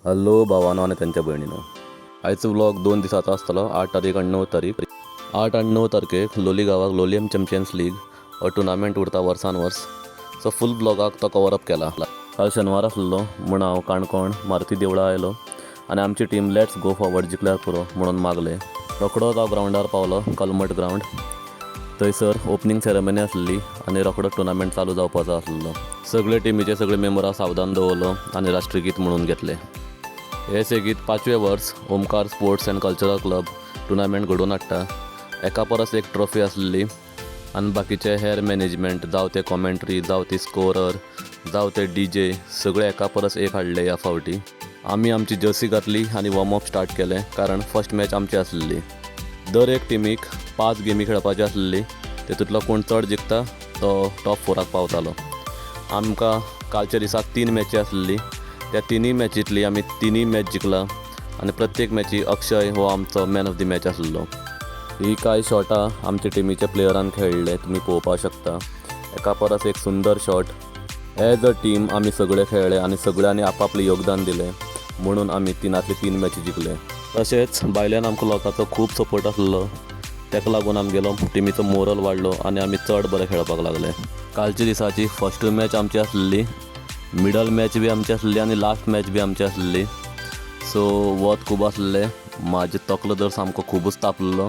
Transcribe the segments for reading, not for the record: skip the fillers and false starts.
Hello भावानो आनी तेंच्या भयणीनो, आयचो व्लॉग 2 दिसाचो आसतलो. 8 तारीख आनी 9 तारीख. 8 आनी 9 तारखेक लोली गांवाक लोलियम चॅम्पियन्स लीग हो टुर्नामेंट उरता वर्सान वर्स. सो फूल ब्लॉगाक तो कवर अप केला. काल शेनवार आसलो म्हूण हांव काणकोण मारुती देवळा आयलो आनी आमची टीम लेट्स गो फॉरवर्ड जिखल्यार पुरो म्हणून मागले. रोखडोच हांव ग्रावंडार पावलो, कलमट ग्रावंड. थंयसर ओपनिंग सेरेमनी आसली आनी रोखडो टुर्नामेंट चालू जावपाचो आसलो. सगळे टिमीचे सगळे मेंबरां सावधान दवरलो आनी राष्ट्रगीत म्हणून घेतले. हे सेगीत 5वें वर्स Omkar sports and cultural club tournament घडोवन हाडटा. एका परस एक ट्रॉफी आसली आनी बाकीचे हेर मॅनेजमेंट जावं ते कॉमेंट्री, जावं ती स्कोरर, जावं ते DJ, सगळे एका परस एक हाडले ह्या फावटी. आमी आमची जर्सी घातली आनी वॉर्मअप स्टार्ट केलें कारण फर्स्ट मॅच आमची आसली. दर एक टिमीक 5 गेमी खेळपाची आसली. तेतूंतलो कोण चड जिखता तो टॉप 4 पावतालो. आमकां कालच्या दिसाक 3 मॅची आसली. त्या 3 मॅचींतली आमी 3 मॅच जिखला आनी प्रत्येक मॅची अक्षय हो आमचो मॅन ऑफ द मॅच आसलो. ही कांय शॉटां आमच्या टिमीच्या प्लेयरान खेळ्ळे, तुमी पळोवपाक शकता. एका परस एक सुंदर शॉट. एज अ टीम आमी सगळे खेळ्ळे आनी सगळ्यांनी आपापलें योगदान दिलें म्हणून आमी 3 मॅची जिखले. तशेंच भायल्यान आमकां लोकांचो खूब सपोर्ट आसलो. तेका लागून आमगेलो टिमीचो मोरल वाडलो आनी आमी चड बरें खेळपाक लागले. कालच्या दिसाची फर्स्ट मॅच आमची आसली, मिडल मॅच बी आमची आसली आनी लास्ट मॅच बी आमची आसली. सो वत खूब आसलें. म्हाजे तकलो तर सामको खूबच तापलेलो.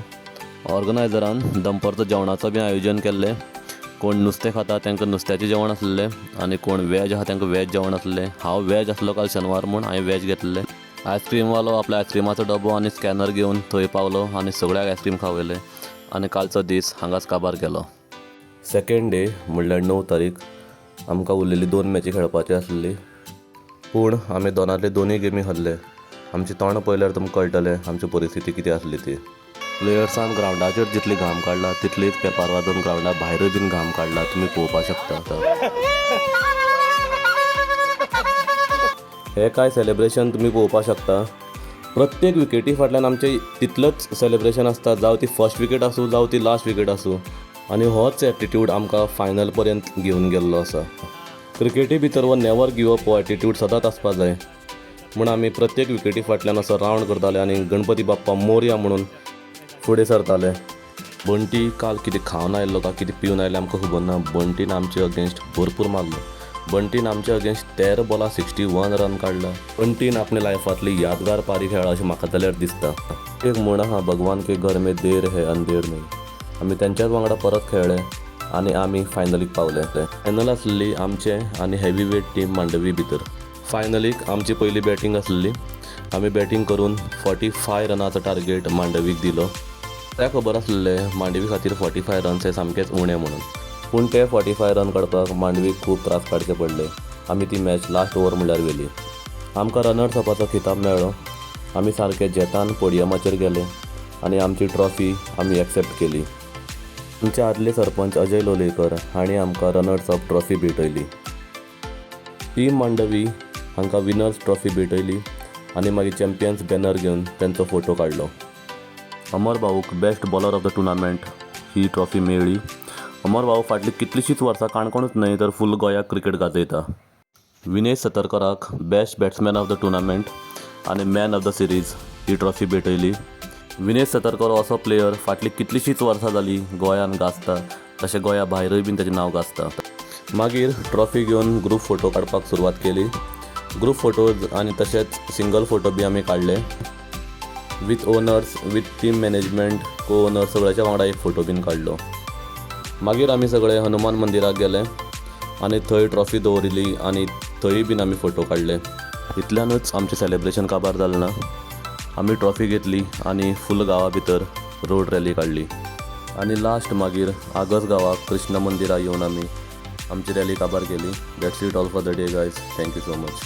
ऑर्गनायझरान दनपारचो जेवणाचो बी आयोजन केल्लें. कोण नुस्तें खाता तांकां नुस्त्याचें जेवण आसलें आनी कोण वॅज आहा तांकां वॅज जेवण आसलें. हांव वॅज आसलो काल शेनवार म्हूण हांवें वॅज घेतलें. आयस्क्रीमवालो आपल्या आयस्क्रीमाचो डबो आनी स्कॅनर घेवन थंय पावलो आनी सगळ्याक आयस्क्रीम खावयलें आनी कालचो दीस हांगाच काबार केलो. सेकंड डे म्हणल्यार 9 तारीख आमकां उरलेली 2 मॅची खेळपाची आसली. पूण आमी दोनांतले 2 गेमी हरले. आमची तोंड पळयल्यार तुमकां कळटलें आमची परिस्थिती कितें आसली ती. प्लेयर्सान ग्रावंडाचेर जितली घाम काडला तितलीच पेपर वाजोवन ग्रावंडा भायरूय बीन घाम काडला, तुमी पळोवपाक शकता. हे काय सेलेब्रेशन तुमी पळोवपाक शकता. प्रत्येक विकेटी फाटल्यान आमचें तितलंच सेलेब्रेशन आसता, जावं ती फर्स्ट विकेट आसूं जावं ती लास्ट विकेट आसूं. आनी होच एटिट्यूड आमकां फायनल पर्यंत घेवन गेल्लो आसा. क्रिकेटी भितर हो नेवर गिव अप हो एटिट्यूड सदांच आसपाक जाय म्हूण आमी प्रत्येक विकेटी फाटल्यान असो रावंड करताले आनी गणपती बाप्पा मोरया म्हणून फुडें सरताले. बंटी काल कितें खावन आयल्लो काय कितें पिवन आयलें आमकां खबर ना. बंटीन आमचे अगेन्स्ट भरपूर मारलो. बंटीन आमचे अगेन्स्ट 13 बॉलां 61 रन काडला. बंटीन आपल्या लायफांतली यादगार पारी खेळ्ळा अशें म्हाका जाल्यार दिसता. एक म्हण आहा, भगवान के घर में देर है अंधेर नहीं. आमी तेंच्याच वांगडा परत खेळ्ळे आनी आमी फायनलीक पावले. फायनल आसली आमचे आनी हेवी वेट टीम मांडवी भितर. फायनलीक आमची पयली बॅटींग आसली. आमी बॅटींग करून 45 रनाचो टार्गेट मांडवीक दिलो. तेका खबर आसलें मांडवी खातीर 45 रन्स हे सामकेच उणें म्हणून. पूण ते 45 रन काडपाक मांडवीक खूब त्रास काडचे पडले. आमी ती मॅच लास्ट ओवर म्हणल्यार गेली. आमकां रनर्स अपाचो खिताब मेळ्ळो. आमी सारके जेतान पोडियमाचेर गेले आनी आमची ट्रॉफी आमी एक्सेप्ट केली. आमचे आदले सरपंच अजय लोलयेकर हांणी आमकां रनर्स अप ट्रॉफी भेटयली. टीम मांडवी हांकां विनर्स ट्रॉफी भेटयली आनी मागीर चॅम्पियन्स बॅनर घेवन तांचो फोटो काडलो. अमर भाऊक best bowler of the tournament ही ट्रॉफी मेळ्ळी. अमर भाऊ फाटली कितलींशींच वर्सां काणकोणूच न्हय तर फूल गोंयाक क्रिकेट गाजयता. विनेश सतरकराक best batsman of the tournament आनी मॅन ऑफ द सिरीज ही ट्रॉफी भेटयली. विनेश सतरकर हो असो प्लेयर फाटली कितलींशींच वर्सां जालीं गोंयान गाजता, तशें गोंया भायरूय बीन ताचें नांव गाजता. मागीर ट्रॉफी घेवन ग्रूप फोटो काडपाक सुरवात केली. ग्रूप फोटोज आनी तशेंच सिंगल फोटो बी आमी काडले. With owners, with team management, को ओनर्स सगळ्याच्या वांगडा एक फोटो बीन काडलो. मागीर आमी सगळे हनुमान मंदिराक गेले आनी थंय ट्रॉफी दवरिली आनी थंय बीन आमी फोटो काडले. इतल्यानूच आमचें सेलेब्रेशन काबार जालें ना. आमी ट्रॉफी घेतली आनी फूल गांवा भितर रोड रॅली काडली आनी लास्ट मागीर आगस गांवाक कृष्ण मंदिरा येवन आमी आमची रॅली काबार केली. That's it all for the day guys. Thank you so much.